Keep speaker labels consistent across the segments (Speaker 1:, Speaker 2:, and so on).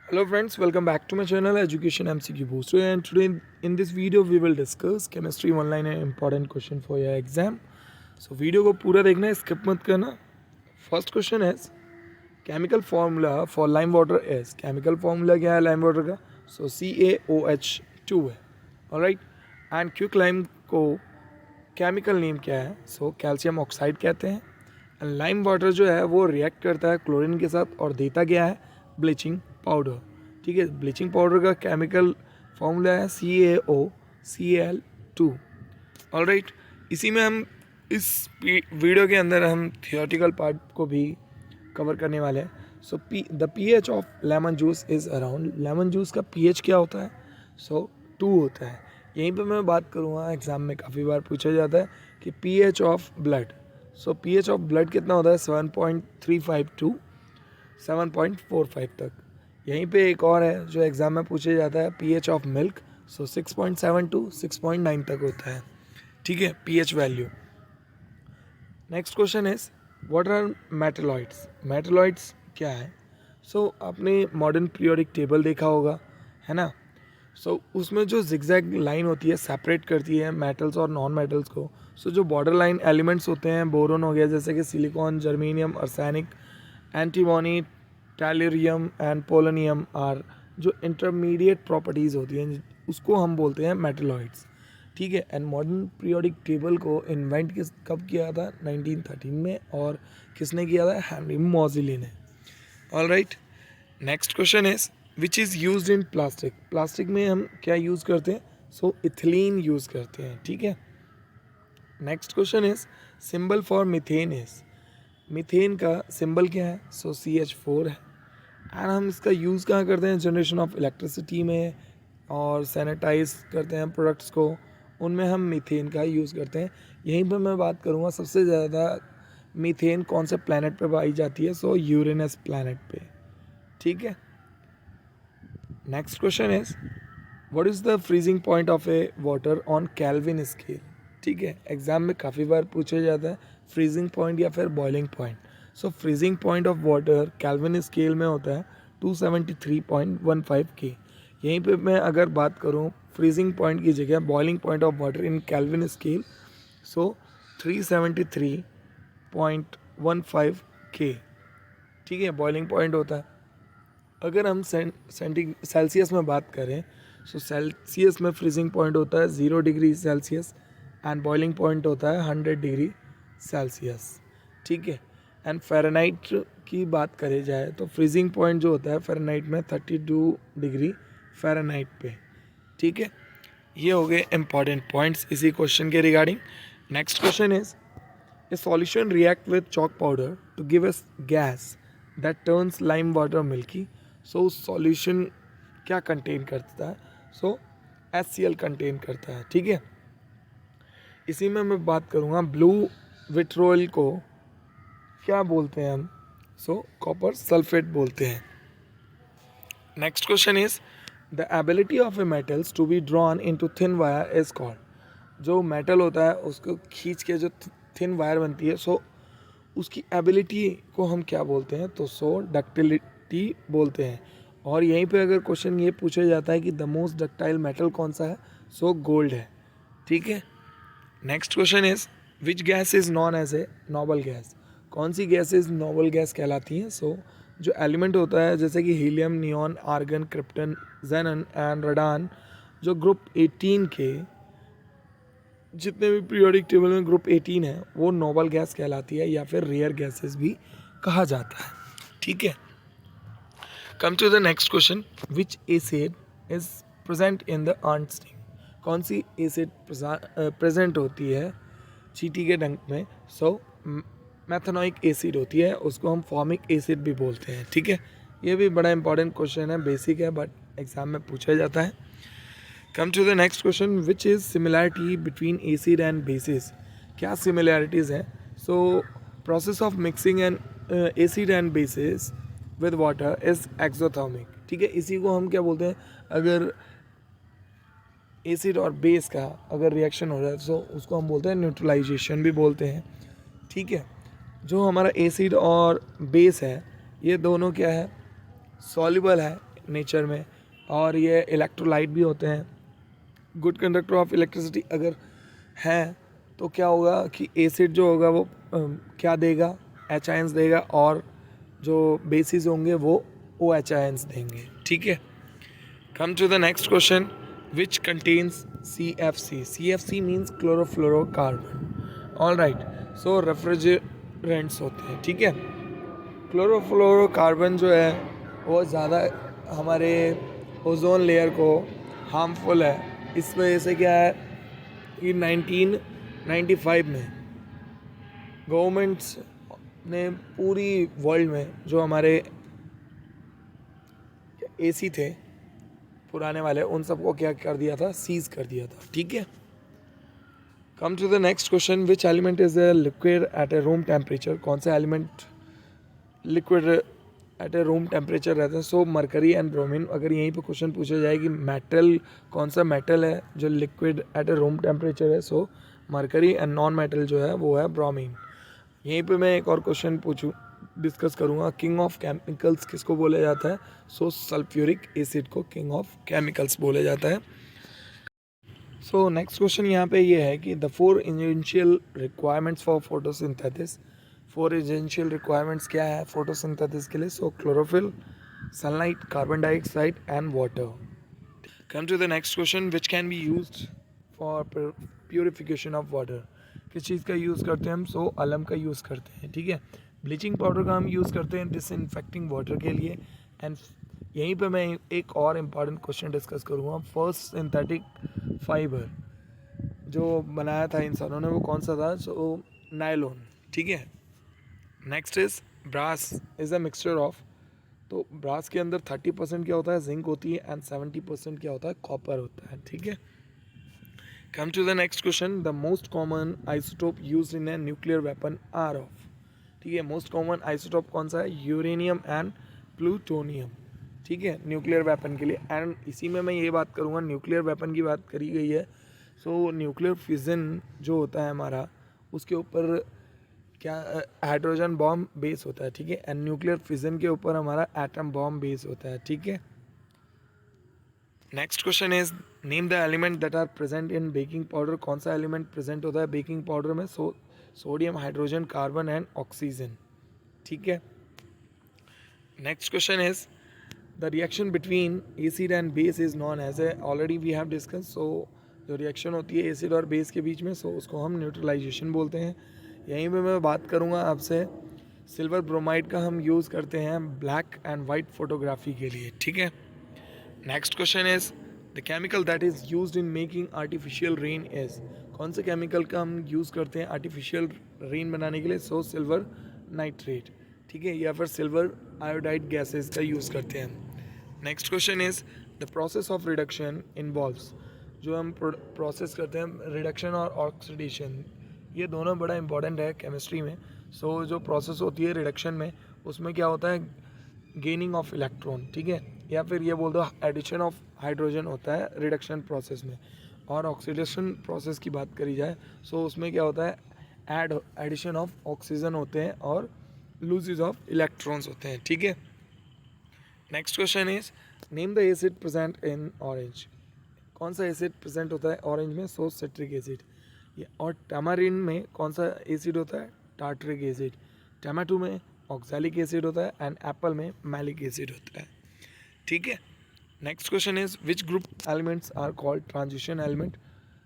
Speaker 1: Hello friends, welcome back to my channel Education MCQ Booster, and today in this video we will discuss chemistry online and important question for your exam. So video को पूरा देखना है, skip मत करना. First question is chemical formula for lime water is. Chemical formula क्या है lime water का? So CaOH2 है. Alright, and quicklime को chemical name क्या है? So calcium oxide कहते हैं. And lime water जो है वो react करता है क्लोरीन के साथ और देता क्या है? Bleaching powder. ठीक है, ब्लीचिंग पाउडर का केमिकल फॉर्मूला है CaOCl2. ऑलराइट, इसी में हम इस वीडियो के अंदर हम थियोरेटिकल पार्ट को भी कवर करने वाले हैं. So the pH of lemon juice is around. Lemon juice का pH क्या होता है? 2 होता है. यहीं पे मैं बात करूँगा, एग्ज़ाम में काफ़ी बार पूछा जाता है कि pH of blood. So pH of blood कितना होता है? 7.35 टू 7.45 तक. यहीं पे एक और है जो एग्ज़ाम में पूछा जाता है, pH of milk. So 6.7 to 6.9 तक होता है. ठीक है, pH value. Next question is what are metalloids. Metalloids क्या है? सो आपने मॉडर्न पीरियोडिक टेबल देखा होगा, है ना. सो उसमें जो जिगजैग लाइन होती है सेपरेट करती है मेटल्स और नॉन मेटल्स को. सो जो बॉर्डर लाइन एलिमेंट्स होते हैं, बोरोन हो गया जैसे कि silicon, germanium, arsenic, antimony, tellurium and polonium are जो इंटरमीडिएट प्रॉपर्टीज़ होती हैं उसको हम बोलते हैं मेटलॉइड्स. ठीक है, एंड मॉडर्न पीरियोडिक टेबल को इन्वेंट कब किया था? 1913 में. और किसने किया था? हेनरी मोज़ेले ने. Alright, next question is which is used in plastic. Plastic में हम क्या यूज़ करते हैं? सो इथिलीन यूज़ करते हैं. ठीक है. Next question is symbol for methane is. Methane का सिंबल क्या है? सो CH4 है. एंड हम इसका यूज़ कहाँ करते हैं? जनरेशन ऑफ इलेक्ट्रिसिटी में, और सैनिटाइज करते हैं प्रोडक्ट्स को, उनमें हम मीथेन का यूज़ करते हैं. यहीं पर मैं बात करूँगा सबसे ज़्यादा मीथेन कौन से प्लैनेट पे पाई जाती है? सो यूरेनस प्लैनेट पे. ठीक है. Next question is what is the freezing point of A water on kelvin scale. ठीक है, एग्जाम में काफ़ी बार पूछा जाता है फ्रीजिंग पॉइंट या फिर boiling point. So freezing point of water kelvin scale में होता है 273.15 K. यहीं पे मैं अगर बात करूँ फ्रीजिंग पॉइंट की जगह boiling point of water in kelvin scale, so 373.15 K. ठीक है, बॉइलिंग पॉइंट होता है. अगर हम सेल्सियस में बात करें, सो सेल्सियस में फ्रीजिंग पॉइंट होता है 0 degree Celsius and boiling point होता है 100 डिग्री सेल्सियस. ठीक है. एंड फ़ारेनहाइट की बात करी जाए तो फ्रीजिंग पॉइंट जो होता है फ़ारेनहाइट में 32 डिग्री फ़ारेनहाइट पे. ठीक है, ये हो गए इंपॉर्टेंट पॉइंट्स इसी क्वेश्चन के regarding. Next question is a solution react with chalk powder to give us gas that turns lime water milky. So solution क्या कंटेन करता है? सो HCl कंटेन करता है. ठीक है. इसी में मैं बात करूँगा ब्लू विट्रोल को क्या बोलते हैं हम? सो कॉपर सल्फेट बोलते हैं. Next question is the ability of a metals to be drawn into thin wire is called. जो मेटल होता है उसको खींच के जो थिन वायर बनती है, सो उसकी एबिलिटी को हम क्या बोलते हैं? तो सो डक्टिलिटी बोलते हैं. और यहीं पे अगर क्वेश्चन ये पूछा जाता है कि द मोस्ट डक्टाइल मेटल कौन सा है? सो गोल्ड है. ठीक है. Next question is which gas is known as a noble gas. कौन सी गैसेज नोबल गैस कहलाती हैं? सो जो एलिमेंट होता है जैसे कि helium, neon, argon, krypton, xenon and radon, जो ग्रुप 18 के जितने भी पीरियोडिक टेबल में ग्रुप 18 है वो नोबल गैस कहलाती है या फिर रेयर गैसेस भी कहा जाता है. ठीक है. Come to the next question which acid is present in the ant ring. कौन सी एसिड प्रेजेंट होती है चींटी के डंक में? सो मैथेनोइक एसिड होती है, उसको हम फॉर्मिक एसिड भी बोलते हैं. ठीक है, ये भी बड़ा इंपॉर्टेंट क्वेश्चन है, बेसिक है बट एग्जाम में पूछा जाता है. Come to the next question which is similarity between acid and basis. क्या सिमिलैरिटीज़ हैं? So process of mixing and acid and basis with water is exothermic. ठीक है, इसी को हम क्या बोलते हैं? अगर एसिड और बेस का अगर रिएक्शन हो जाए तो उसको हम बोलते हैं न्यूट्रलाइजेशन भी बोलते हैं. ठीक है. जो हमारा एसिड और बेस है ये दोनों क्या है? सॉल्युबल है नेचर में, और ये इलेक्ट्रोलाइट भी होते हैं। गुड कंडक्टर ऑफ इलेक्ट्रिसिटी अगर हैं तो क्या होगा कि एसिड जो होगा वो क्या देगा, एच आयंस देगा, और जो बेसिस होंगे वो ओ एच आयंस देंगे। ठीक है, come to the next question, which contains CFC। CFC means chlorofluorocarbon. All right, so refrigerants होते हैं। ठीक है, क्लोरोफ्लोरोकार्बन जो है वो ज़्यादा हमारे ओजोन लेयर को हार्मफुल है। इस वजह से क्या है कि 1995 में गवर्नमेंट्स ने पूरी वर्ल्ड में जो हमारे AC थे पुराने वाले, उन सबको क्या कर दिया था, सीज कर दिया था। ठीक है, come to the next question, which element is a liquid at a room temperature. कौन सा element liquid at a room temperature रहते हैं? So mercury and bromine. अगर यहीं पे क्वेश्चन पूछा जाए कि मेटल, कौन सा मेटल है जो liquid at a room temperature है, सो मरकरी, एंड नॉन मेटल जो है वो है ब्रोमीन। यहीं पे मैं एक और क्वेश्चन डिस्कस करूँगा, किंग ऑफ केमिकल्स किसको बोला जाता है? सो सल्फ्यूरिक एसिड को किंग ऑफ केमिकल्स बोला जाता है। सो नेक्स्ट क्वेश्चन यहाँ पे ये है कि the 4 essential requirements for photosynthesis. 4 essential requirements क्या है फोटोसिंथेसिस के लिए? So chlorophyll, sunlight, carbon dioxide and water. Come to the next question, which can be used for purification of water. किस चीज़ का यूज़ करते हैं हम? सो अलम का यूज़ करते हैं। ठीक है, ब्लीचिंग पाउडर का हम यूज़ करते हैं डिसइंफेक्टिंग वाटर के लिए। एंड यहीं पे मैं एक और इम्पॉर्टेंट क्वेश्चन डिस्कस करूँगा, फर्स्ट सिंथेटिक फाइबर जो बनाया था इंसानों ने वो कौन सा था? So nylon. ठीक है, next is brass is a mixture of. तो ब्रास के अंदर 30% क्या होता है? जिंक होती है, एंड 70% क्या होता है? कॉपर होता है। ठीक है, come to the next question, the most common isotope used in a nuclear weapon are of. ठीक है, मोस्ट कॉमन आइसोटोप कौन सा है? Uranium and plutonium. ठीक है, न्यूक्लियर वेपन के लिए। एंड इसी में मैं ये बात करूँगा, न्यूक्लियर वेपन की बात करी गई है, सो न्यूक्लियर फिजन जो होता है हमारा, उसके ऊपर क्या हाइड्रोजन बॉम्ब बेस होता है। ठीक है, एंड न्यूक्लियर फिजन के ऊपर हमारा एटम बॉम्ब बेस होता है। ठीक है, next question is name the element that are present in baking powder. कौन सा एलिमेंट प्रेजेंट होता है बेकिंग पाउडर में? Sodium, hydrogen, carbon and oxygen. ठीक है, next question is the reaction between acid and base is known as a, already we have discuss. So जो reaction होती है एसिड और बेस के बीच में, सो उसको हम न्यूट्रलाइजेशन बोलते हैं। यहीं पे मैं बात करूँगा आपसे, सिल्वर ब्रोमाइड का हम यूज़ करते हैं ब्लैक एंड वाइट फोटोग्राफी के लिए। ठीक है, next question is the chemical that is used in making artificial rain is. कौन से केमिकल का हम यूज़ करते हैं आर्टिफिशियल रेन बनाने के लिए? सो सिल्वर नाइट्रेट। ठीक है, या फिर सिल्वर आयोडाइड गैसेस का यूज़ करते हैं। Next question is the process of reduction involves. जो हम प्रोसेस करते हैं रिडक्शन और ऑक्सीडेशन, ये दोनों बड़ा इंपॉर्टेंट है केमिस्ट्री में। सो जो प्रोसेस होती है रिडक्शन में, उसमें क्या होता है? Gaining of electron. ठीक है, या फिर ये बोल दो एडिशन ऑफ हाइड्रोजन होता है रिडक्शन प्रोसेस में। और ऑक्सीडेशन प्रोसेस की बात करी जाए, सो उसमें क्या होता है? एडिशन ऑफ ऑक्सीजन होते हैं और लूजेस ऑफ इलेक्ट्रॉन्स होते हैं। ठीक है, next question is name the acid present in orange. कौन सा एसिड प्रेजेंट होता है ऑरेंज में? So citric acid. ये और टैमारिन में कौन सा एसिड होता है? Tartaric acid. टमाटो में ऑक्सैलिक एसिड होता है, एंड एप्पल में मैलिक एसिड होता है। ठीक है, next question is which group elements are called transition element.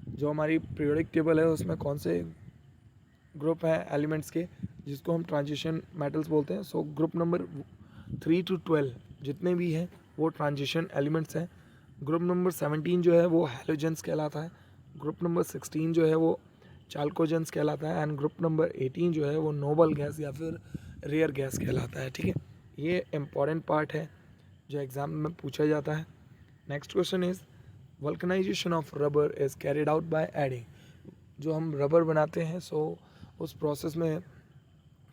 Speaker 1: जो हमारी पीरियोडिक टेबल है उसमें कौन से ग्रुप हैं एलिमेंट्स के जिसको हम ट्रांजिशन मेटल्स बोलते हैं? सो ग्रुप नंबर 3 to 12 जितने भी हैं वो ट्रांजिशन एलिमेंट्स हैं। ग्रुप नंबर 17 जो है वो हैलोजेंस कहलाता है। ग्रुप नंबर 16 जो है वो चाल्कोजेंस कहलाता है, एंड ग्रुप नंबर 18 जो है वो नोबल गैस या फिर रेयर गैस कहलाता है। ठीक है, ये इंपॉर्टेंट पार्ट है जो एग्ज़ाम में पूछा जाता है। Next question is vulcanization of rubber is carried out by adding. जो हम रबर बनाते हैं, सो उस प्रोसेस में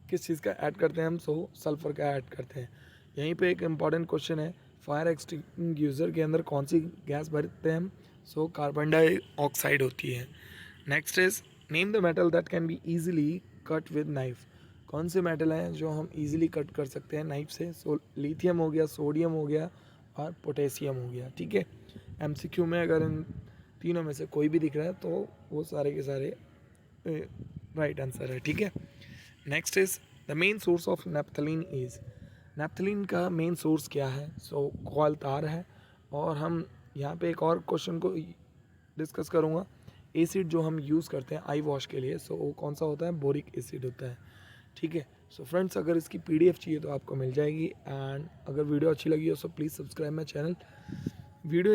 Speaker 1: किस चीज़ का ऐड करते हैं हम? सो सल्फ़र का ऐड करते हैं। यहीं पे एक इम्पॉर्टेंट क्वेश्चन है, फायर एक्सटिंग्यूशर के अंदर कौन सी गैस भरते हैं हम? सो कार्बन डाइऑक्साइड होती है। Next is name the metal that can be easily cut with knife. कौन से मेटल हैं जो हम ईजिली कट कर सकते हैं नाइफ से? सो लिथियम हो गया, सोडियम हो गया, और पोटेशियम हो गया। ठीक है, MCQ में अगर इन तीनों में से कोई भी दिख रहा है तो वो सारे के सारे राइट आंसर है। ठीक है, next is the main source of naphthalene is, naphthalene का मेन सोर्स क्या है? सो कॉल तार है। और हम यहाँ पे एक और क्वेश्चन को डिस्कस करूँगा, एसिड जो हम यूज़ करते हैं आई वॉश के लिए, सो वो कौन सा होता है? बोरिक एसिड होता है। ठीक है, सो फ्रेंड्स अगर इसकी PDF चाहिए तो आपको मिल जाएगी। एंड अगर वीडियो अच्छी लगी हो so please subscribe my channel. Video